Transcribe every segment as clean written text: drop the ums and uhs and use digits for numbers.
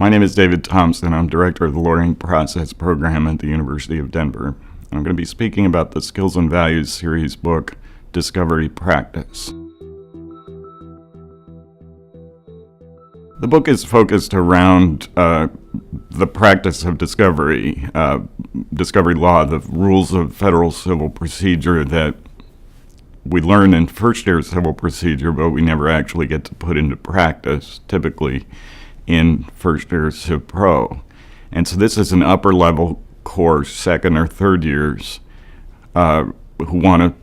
My name is David Thompson. I'm director of the Learning Process Program at the University of Denver. I'm going to be speaking about the Skills and Values series book, Discovery Practice. The book is focused around the practice of discovery, discovery law, the rules of federal civil procedure that we learn in first year civil procedure, but we never actually get to put into practice, typically in first year Civ Pro. And so this is an upper level course, second or third years, who want to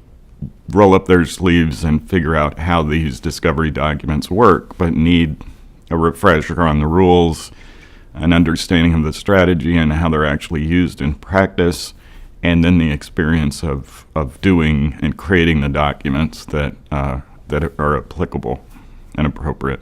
roll up their sleeves and figure out how these discovery documents work, but need a refresher on the rules, an understanding of the strategy and how they're actually used in practice, and then the experience of doing and creating the documents that are applicable and appropriate.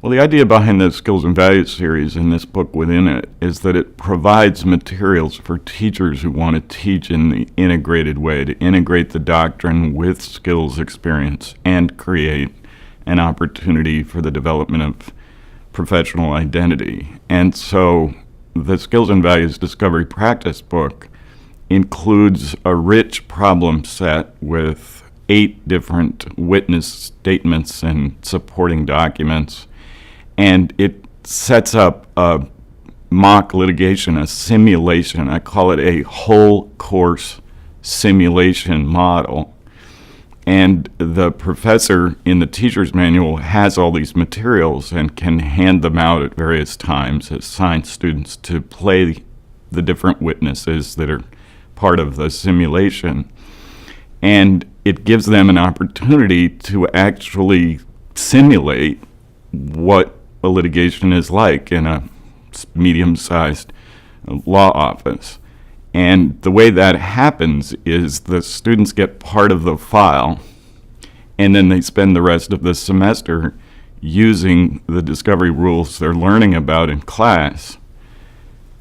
Well, the idea behind the Skills and Values series and this book within it is that it provides materials for teachers who want to teach in the integrated way, to integrate the doctrine with skills experience and create an opportunity for the development of professional identity. And so the Skills and Values Discovery Practice book includes a rich problem set with 8 different witness statements and supporting documents. And it sets up a mock litigation, a simulation. I call it a whole course simulation model. And the professor in the teacher's manual has all these materials and can hand them out at various times, assign students to play the different witnesses that are part of the simulation. And it gives them an opportunity to actually simulate what a litigation is like in a medium-sized law office. And the way that happens is the students get part of the file, and then they spend the rest of the semester using the discovery rules they're learning about in class,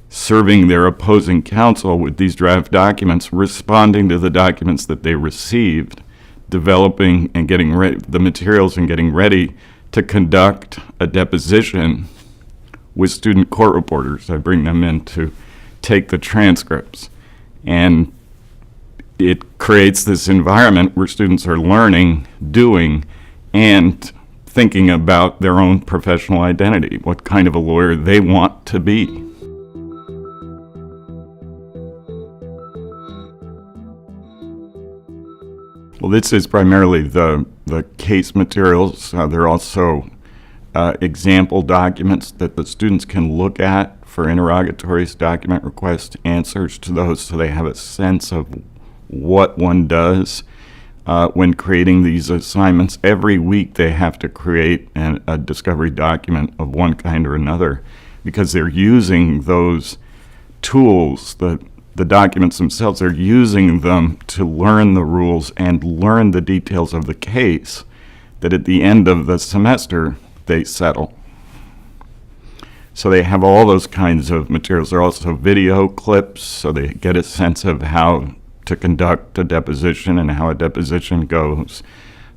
serving their opposing counsel with these draft documents, responding to the documents that they received, developing and getting the materials and getting ready to conduct a deposition with student court reporters. I bring them in to take the transcripts. And it creates this environment where students are learning, doing, and thinking about their own professional identity, what kind of a lawyer they want to be. Well, this is primarily the case materials. There are also example documents that the students can look at for interrogatories, document requests, answers to those, so they have a sense of what one does when creating these assignments. Every week they have to create a discovery document of one kind or another because they're using those tools, the documents themselves, they're using them to learn the rules and learn the details of the case that at the end of the semester they settle. So they have all those kinds of materials. There are also video clips, so they get a sense of how to conduct a deposition and how a deposition goes.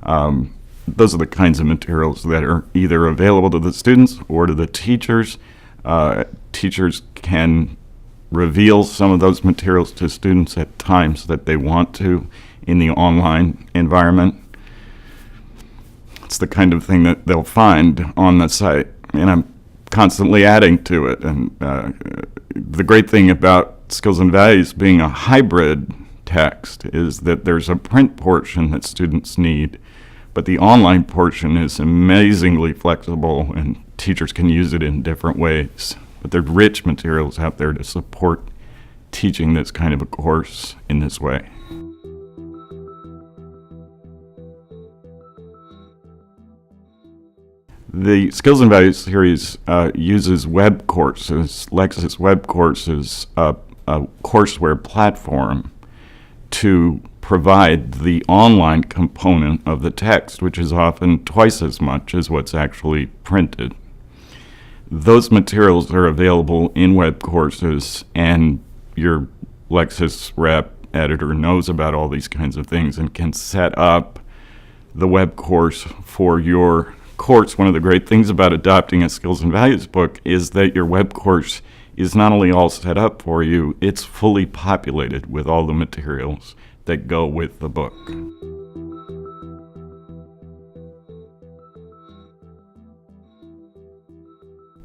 Those are the kinds of materials that are either available to the students or to the teachers. Teachers can reveal some of those materials to students at times that they want to in the online environment. It's the kind of thing that they'll find on the site, and I'm constantly adding to it. And the great thing about Skills and Values being a hybrid text is that there's a print portion that students need, but the online portion is amazingly flexible and teachers can use it in different ways. But there are rich materials out there to support teaching this kind of a course in this way. The Skills and Values series uses web courses, Lexis web courses, a courseware platform to provide the online component of the text, which is often twice as much as what's actually printed. Those materials are available in web courses, and your Lexis rep editor knows about all these kinds of things and can set up the web course for your course. One of the great things about adopting a skills and values book is that your web course is not only all set up for you, it's fully populated with all the materials that go with the book.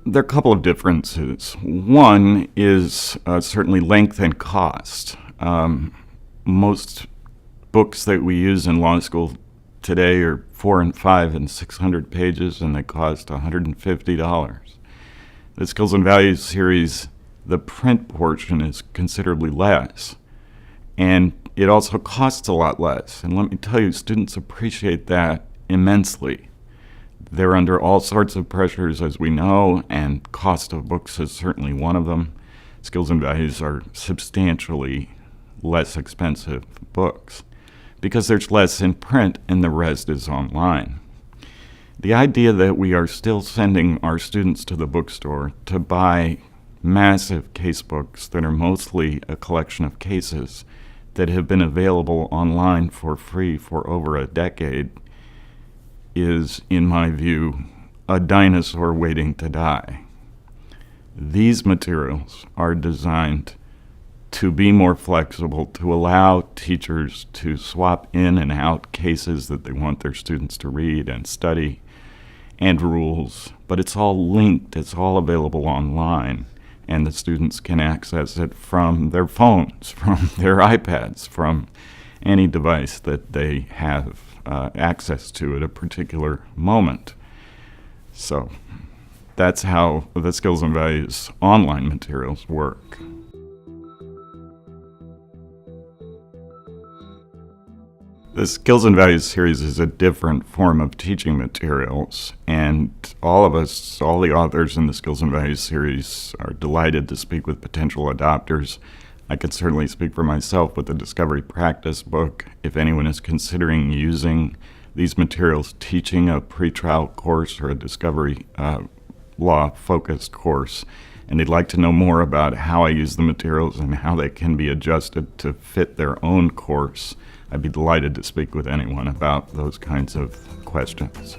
There are a couple of differences. One is certainly length and cost. Most books that we use in law school today are 4 and 5 and 600 pages, and they cost $150. The Skills and Values series, the print portion is considerably less, and it also costs a lot less. And let me tell you, students appreciate that immensely. They're under all sorts of pressures, as we know, and cost of books is certainly one of them. Skills and Values are substantially less expensive books because there's less in print and the rest is online. The idea that we are still sending our students to the bookstore to buy massive case books that are mostly a collection of cases that have been available online for free for over a decade is, in my view, a dinosaur waiting to die. These materials are designed to be more flexible, to allow teachers to swap in and out cases that they want their students to read and study, and rules, but it's all linked, it's all available online, and the students can access it from their phones, from their iPads, from any device that they have access to at a particular moment. So that's how the Skills and Values online materials work. The Skills and Values series is a different form of teaching materials, and all of us, all the authors in the Skills and Values series, are delighted to speak with potential adopters. I could certainly speak for myself with the Discovery Practice book. If anyone is considering using these materials, teaching a pretrial course or a discovery law-focused course, and they'd like to know more about how I use the materials and how they can be adjusted to fit their own course, I'd be delighted to speak with anyone about those kinds of questions.